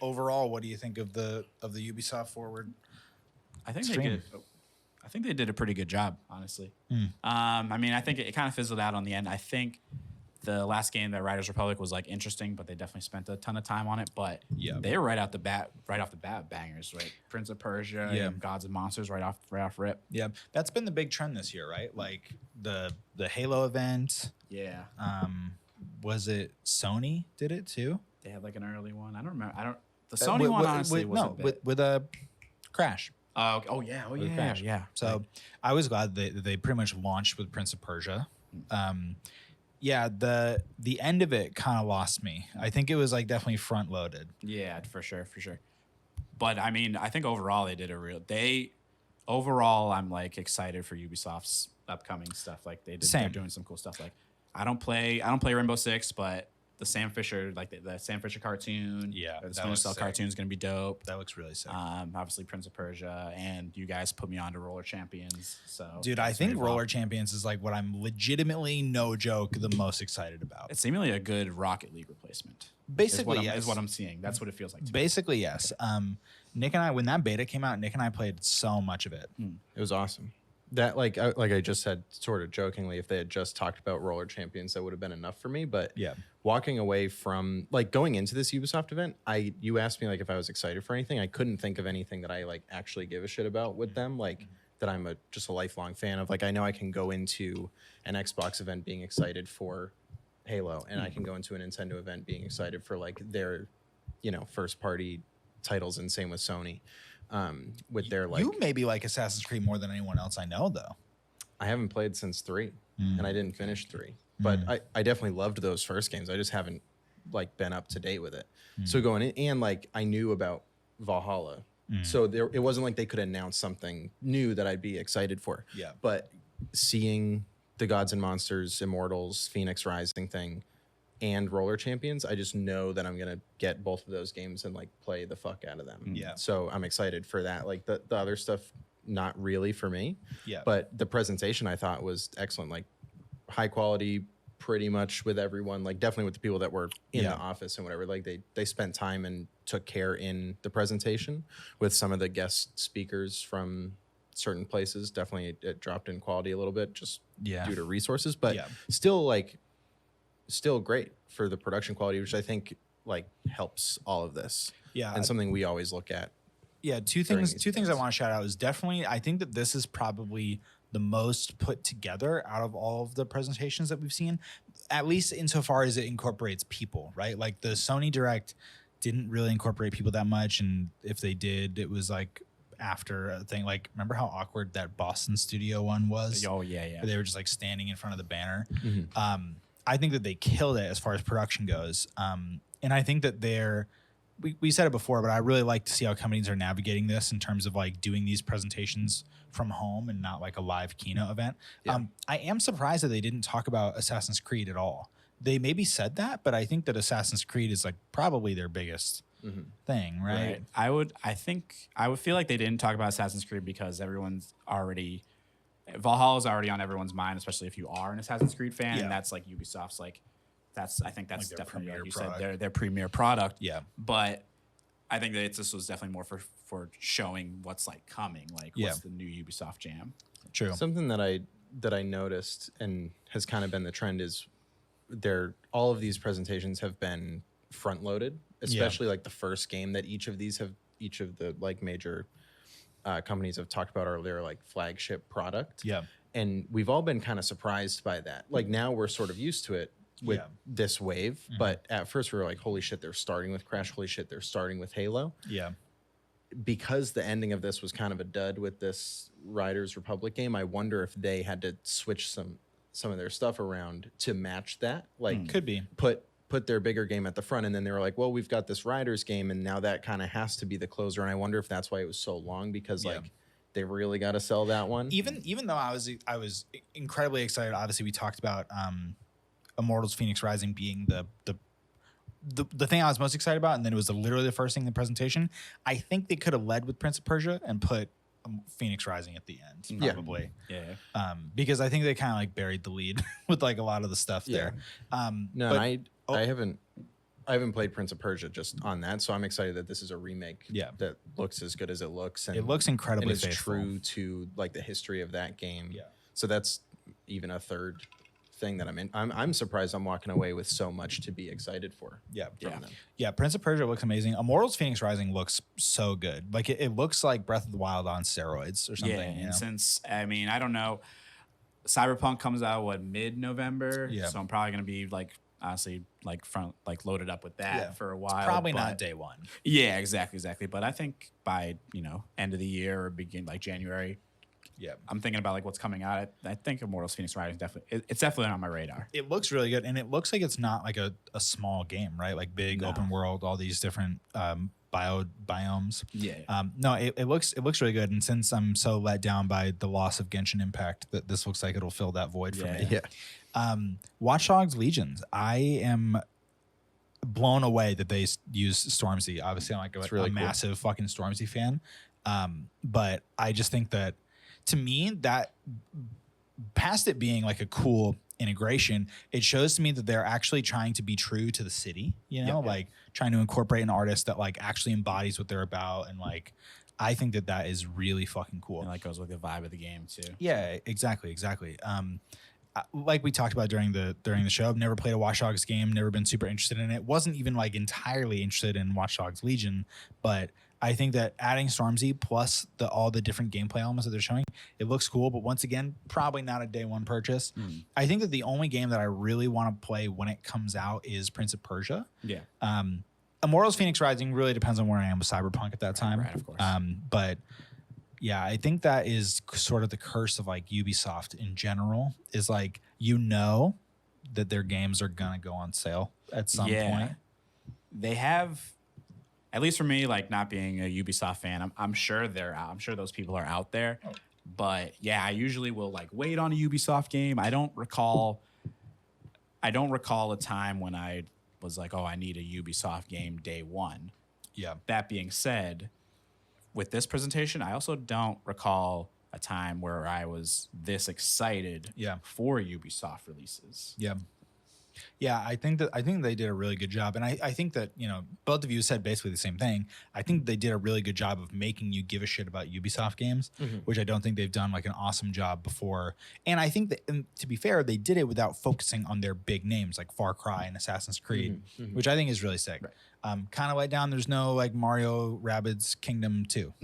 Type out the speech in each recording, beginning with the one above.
overall, what do you think of the Ubisoft Forward? I think Stream. I think they did a pretty good job, honestly. I mean, I think it kind of fizzled out on the end. I think the last game, that Riders Republic, was like interesting, but they definitely spent a ton of time on it. But they were right off the bat, bangers, right? Prince of Persia, and Gods and Monsters, right off rip. Yeah, that's been the big trend this year, right? Like the Halo event. Yeah. Was it Sony did it too? They had like an early one. I don't remember. The Sony one honestly was a bit. with a Crash. Oh yeah. Crash. Yeah. So I was glad they pretty much launched with Prince of Persia. Yeah, the end of it kind of lost me. I think it was like definitely front loaded. Yeah, for sure. But I mean, I think overall they did overall I'm like excited for Ubisoft's upcoming stuff. Like they're doing some cool stuff. Like I don't play Rainbow Six, but the Sam Fisher, like the Sam Fisher cartoon, the Splinter Cell cartoon is gonna be dope. That looks really sick. Obviously Prince of Persia, and you guys put me on to Roller Champions. So, dude, I think Roller Champions is like what I'm legitimately, no joke, the most excited about. It's seemingly a good Rocket League replacement. Basically, is what I'm seeing. That's what it feels like. Basically, yes. Nick and I, when that beta came out, Nick and I played so much of it. It was awesome. That like I just said, sort of jokingly, if they had just talked about Roller Champions, that would have been enough for me. But walking away from like going into this Ubisoft event, you asked me like if I was excited for anything. I couldn't think of anything that I like actually give a shit about with them. Like that I'm just a lifelong fan of. Like I know I can go into an Xbox event being excited for Halo, and I can go into a Nintendo event being excited for like their, first party titles, and same with Sony. With their like, you maybe like Assassin's Creed more than anyone else I know, though. I haven't played since 3, and I didn't finish 3, but I definitely loved those first games. I just haven't like been up to date with it. So going in, and like I knew about Valhalla, so it wasn't like they could announce something new that I'd be excited for. Yeah, but seeing the Gods and Monsters, Immortals, Phoenix Rising thing, and Roller Champions, I just know that I'm gonna get both of those games and like play the fuck out of them. Yeah. So I'm excited for that. Like the other stuff, not really for me. Yeah. But the presentation I thought was excellent. Like high quality, pretty much with everyone. Like definitely with the people that were in the office and whatever. Like they spent time and took care in the presentation with some of the guest speakers from certain places. Definitely it dropped in quality a little bit just due to resources, but still great for the production quality, which I think like helps all of this. Yeah. And something we always look at. Yeah. Two things I want to shout out is definitely, I think that this is probably the most put together out of all of the presentations that we've seen, at least insofar as it incorporates people, right? Like the Sony Direct didn't really incorporate people that much. And if they did, it was like after a thing. Like, remember how awkward that Boston studio one was? Oh yeah. Where they were just like standing in front of the banner. I think that they killed it as far as production goes. And I think that we said it before, but I really like to see how companies are navigating this in terms of like doing these presentations from home and not like a live keynote event. I am surprised that they didn't talk about Assassin's Creed at all. They maybe said that, but I think that Assassin's Creed is like probably their biggest thing, right? I would feel like they didn't talk about Assassin's Creed because Valhalla's already on everyone's mind, especially if you are an Assassin's Creed fan, and that's like Ubisoft's like I think that's like definitely like you said their premier product. Yeah. But I think that this was definitely more for showing what's like coming, like what's the new Ubisoft jam. True. Something that I noticed and has kind of been the trend is all of these presentations have been front loaded, especially like the first game that each of the like major companies have talked about earlier, like flagship product. Yeah. And we've all been kind of surprised by that. Like now we're sort of used to it with this wave. But at first we were like, holy shit, they're starting with Crash. Holy shit, they're starting with Halo. Yeah. Because the ending of this was kind of a dud with this Riders Republic game, I wonder if they had to switch some of their stuff around to match that. Like could be. Put their bigger game at the front, and then they were like, well, we've got this Riders game, and now that kind of has to be the closer. And I wonder if that's why it was so long, because like they really got to sell that one. Even though I was incredibly excited. Obviously, we talked about Immortals Phoenix Rising being the thing I was most excited about, and then it was literally the first thing in the presentation. I think they could have led with Prince of Persia and put Phoenix Rising at the end, probably. Yeah. Because I think they kind of like buried the lead with like a lot of the stuff there. No, but, I I haven't played Prince of Persia just on that, so I'm excited that this is a remake that looks as good as it looks. And it looks incredibly and is faithful. true to like the history of that game. Yeah. So that's even a third thing that I'm in. I'm surprised I'm walking away with so much to be excited for. From them. Yeah, Prince of Persia looks amazing. Immortals Phoenix Rising looks so good. Like it looks like Breath of the Wild on steroids or something. Yeah, you know? and since I mean I don't know, Cyberpunk comes out mid-November, so I'm probably gonna be like honestly like loaded up with that for a while. It's probably not day one. Yeah, exactly. But I think by end of the year or begin like January. Yeah, I'm thinking about like what's coming out. I think Immortals Phoenix Rising it's definitely on my radar. It looks really good, and it looks like it's not like a small game, right? Like big open world, all these different biomes. Yeah. No, it looks really good, and since I'm so let down by the loss of Genshin Impact, that this looks like it'll fill that void for me. Yeah. Watch Dogs Legions. I am blown away that they use Stormzy. Obviously, I'm like a massive fucking Stormzy fan, but I just think that. To me, that past it being like a cool integration, it shows to me that they're actually trying to be true to the city, like trying to incorporate an artist that like actually embodies what they're about. And like, I think that is really fucking cool. And like goes with the vibe of the game too. Yeah, exactly. Like we talked about during the show, I've never played a Watch Dogs game, never been super interested in it. Wasn't even like entirely interested in Watch Dogs Legion, but I think that adding Stormzy plus all the different gameplay elements that they're showing, it looks cool. But once again, probably not a day one purchase. I think that the only game that I really want to play when it comes out is Prince of Persia. Yeah. Immortals Phoenix Rising really depends on where I am with Cyberpunk at that time. Right, of course. But yeah, I think that is sort of the curse of like Ubisoft in general is like, that their games are going to go on sale at some point. They have, at least for me, like not being a Ubisoft fan, I'm sure they're out. I'm sure those people are out there. Oh. But yeah, I usually will like wait on a Ubisoft game. I don't recall a time when I was like, oh, I need a Ubisoft game day one. Yeah. That being said, with this presentation, I also don't recall a time where I was this excited for Ubisoft releases. Yeah. Yeah, I think they did a really good job. And I think that, both of you said basically the same thing. I think they did a really good job of making you give a shit about Ubisoft games, which I don't think they've done like an awesome job before. And I think that, and to be fair, they did it without focusing on their big names like Far Cry and Assassin's Creed, which I think is really sick. Right. Kind of let down, there's no like Mario Rabbids Kingdom 2.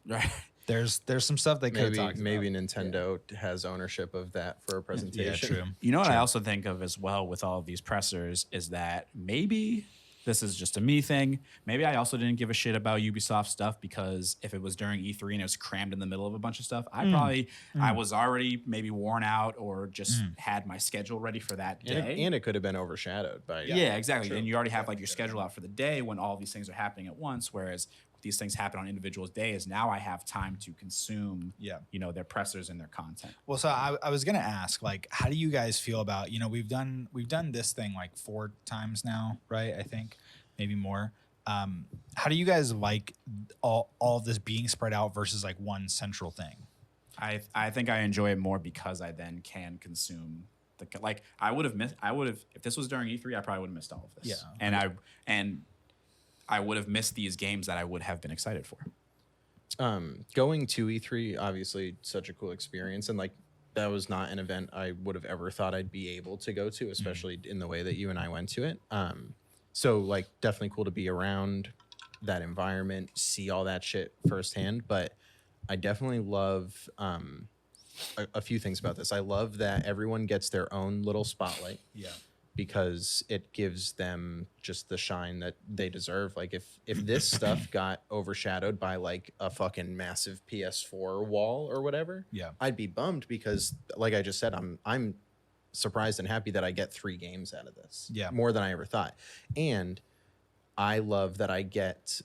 Right. There's some stuff they could have talked about. Maybe Nintendo has ownership of that for a presentation. Yeah, true. You know what I also think of as well with all of these pressers is that maybe this is just a me thing. Maybe I also didn't give a shit about Ubisoft stuff because if it was during E3 and it was crammed in the middle of a bunch of stuff, I was already maybe worn out or just had my schedule ready for that day. And it could have been overshadowed by exactly. True. And you already have like your schedule out for the day when all these things are happening at once, whereas these things happen on individuals' days. Now I have time to consume, their pressers and their content. Well, so I was gonna ask, like, how do you guys feel about, we've done this thing like 4 times now, right? I think maybe more. How do you guys like all of this being spread out versus like one central thing? I think I enjoy it more because I then can consume I would have if this was during E3, I probably would have missed all of this. Yeah, and I would have missed these games that I would have been excited for. Going to E3, obviously, such a cool experience, and like that was not an event I would have ever thought I'd be able to go to, especially in the way that you and I went to it. So like definitely cool to be around that environment, see all that shit firsthand. But I definitely love a few things about this. I love that everyone gets their own little spotlight. Yeah. Because it gives them just the shine that they deserve. Like if this stuff got overshadowed by like a fucking massive PS4 wall or whatever, I'd be bummed because like I just said, I'm surprised and happy that I get 3 games out of this. Yeah. More than I ever thought. And I love that I get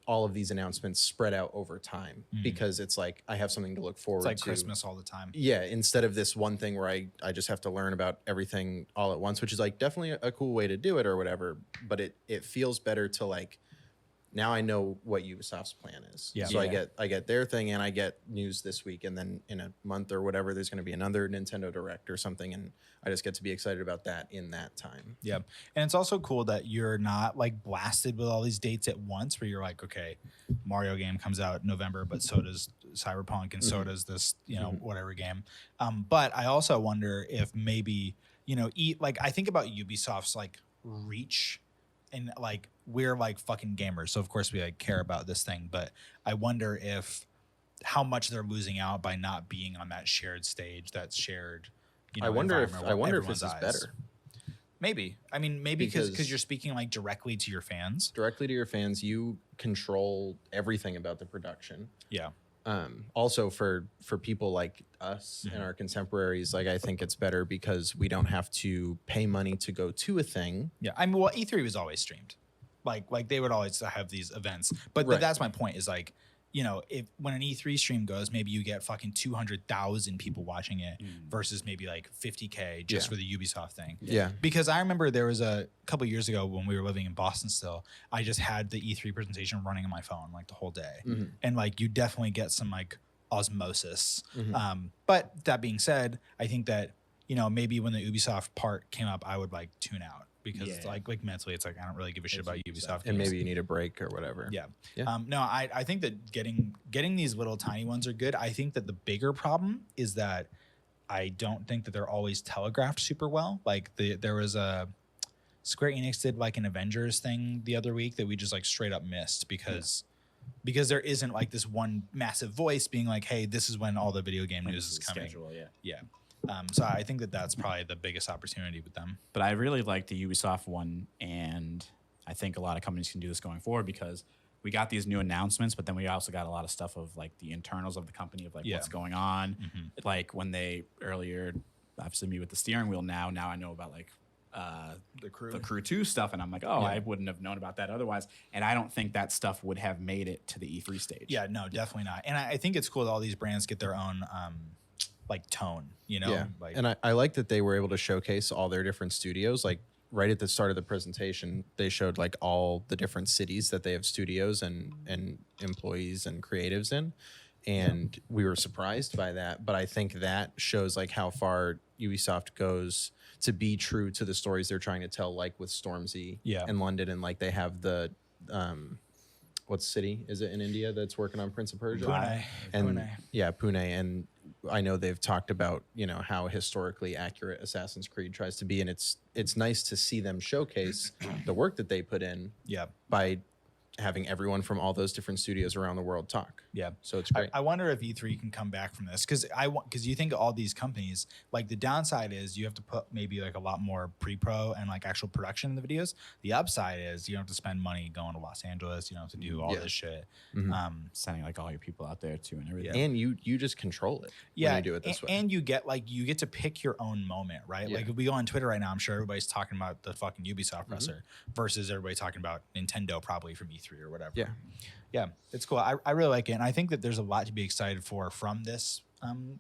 all of these announcements spread out over time because it's like I have something to look forward to. It's like Christmas all the time. Yeah, instead of this one thing where I just have to learn about everything all at once, which is like definitely a cool way to do it or whatever, but it feels better to like now I know what Ubisoft's plan is. Yeah. So Yeah. I get their thing, and I get news this week, and then in a month or whatever, there's going to be another Nintendo Direct or something, and I just get to be excited about that in that time. Yeah. And it's also cool that you're not like blasted with all these dates at once where you're like, okay, Mario game comes out in November, but so does Cyberpunk and so does this, whatever game. But I also wonder if maybe, I think about Ubisoft's like reach, and like we're like fucking gamers. So of course we like care about this thing, but I wonder if how much they're losing out by not being on that shared stage, that shared, I wonder if environment where this is everyone's eyes. better. Maybe. I mean, maybe because Because- you're speaking like directly to your fans. Directly to your fans, you control everything about the production. Yeah. Also for people like us and our contemporaries, like I think it's better because we don't have to pay money to go to a thing. Yeah. I mean, well, E3 was always streamed. Like they would always have these events. But Right. that's my point is like, if when an E3 stream goes, maybe you get fucking 200,000 people watching it versus maybe like 50K just Yeah. for the Ubisoft thing. Yeah. Because I remember there was a couple years ago when we were living in Boston still, I just had the E3 presentation running on my phone like the whole day. And like you definitely get some like osmosis. But that being said, I think that, maybe when the Ubisoft part came up, I would like tune out because Yeah. like mentally it's like I don't really give a shit about Ubisoft. And games. maybe you need a break or whatever. Yeah. Yeah. No, I think that getting these little tiny ones are good. I think that the bigger problem is that I don't think that they're always telegraphed super well. Like there was a Square Enix did like an Avengers thing the other week that we just like straight up missed because there isn't like this one massive voice being like, hey, this is when all the video game news is coming. Schedule, yeah. Yeah. So I think that that's probably the biggest opportunity with them. But I really like the Ubisoft one, and I think a lot of companies can do this going forward because we got these new announcements, but then we also got a lot of stuff of like the internals of the company of like what's going on. Like when they earlier, obviously me with the steering wheel now I know about like The crew. the Crew 2 stuff, and I'm like, I wouldn't have known about that otherwise. And I don't think that stuff would have made it to the E3 stage. Yeah, no, definitely not. And I think it's cool that all these brands get their own like tone, Yeah. Like And I like that they were able to showcase all their different studios. Like right at the start of the presentation, they showed like all the different cities that they have studios and employees and creatives in. And we were surprised by that. But I think that shows like how far Ubisoft goes to be true to the stories they're trying to tell, like with Stormzy and London. And like they have the what city is it in India that's working on Prince of Persia? Pune. Yeah, Pune. And I know they've talked about, how historically accurate Assassin's Creed tries to be. And it's nice to see them showcase the work that they put in by having everyone from all those different studios around the world talk. Yeah. So it's great. I wonder if E3 can come back from this because you think all these companies, like the downside is you have to put maybe like a lot more pre-pro and like actual production in the videos. The upside is you don't have to spend money going to Los Angeles. You don't have to do all this shit. Sending like all your people out there too and everything. And you just control it when you do it this way. And you get to pick your own moment, right? Yeah. Like if we go on Twitter right now, I'm sure everybody's talking about the fucking Ubisoft presser versus everybody talking about Nintendo probably from E3 or whatever. Yeah, it's cool. I really like it, and I think that there's a lot to be excited for from this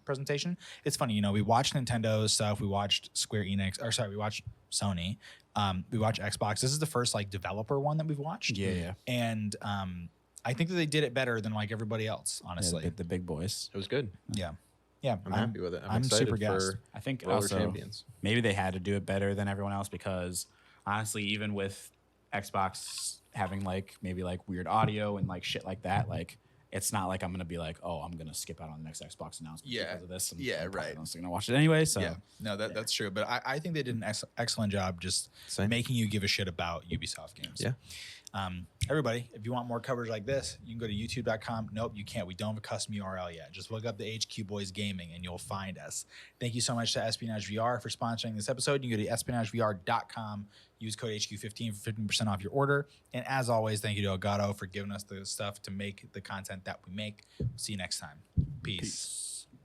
presentation. It's funny, we watched Nintendo stuff, we watched we watched Sony, we watched Xbox. This is the first like developer one that we've watched. Yeah. And I think that they did it better than like everybody else, honestly. The big boys. It was good. Yeah, I'm happy with it. I'm excited super gassed. for I think Roller also Champions. maybe they had to do it better than everyone else because honestly, even with Xbox having like maybe like weird audio and like shit like that, like it's not like I'm gonna be like, oh, I'm gonna skip out on the next Xbox announcement because of this. I'm probably not gonna watch it anyway. So no, that's true. But I think they did an excellent job just making you give a shit about Ubisoft games. Yeah. Everybody, if you want more coverage like this, you can go to youtube.com. Nope, you can't. We don't have a custom URL yet. Just look up the HQ Boys Gaming and you'll find us. Thank you so much to Espionage VR for sponsoring this episode. You can go to espionagevr.com. Use code HQ15 for 15% off your order. And as always, thank you to Elgato for giving us the stuff to make the content that we make. See you next time. Peace.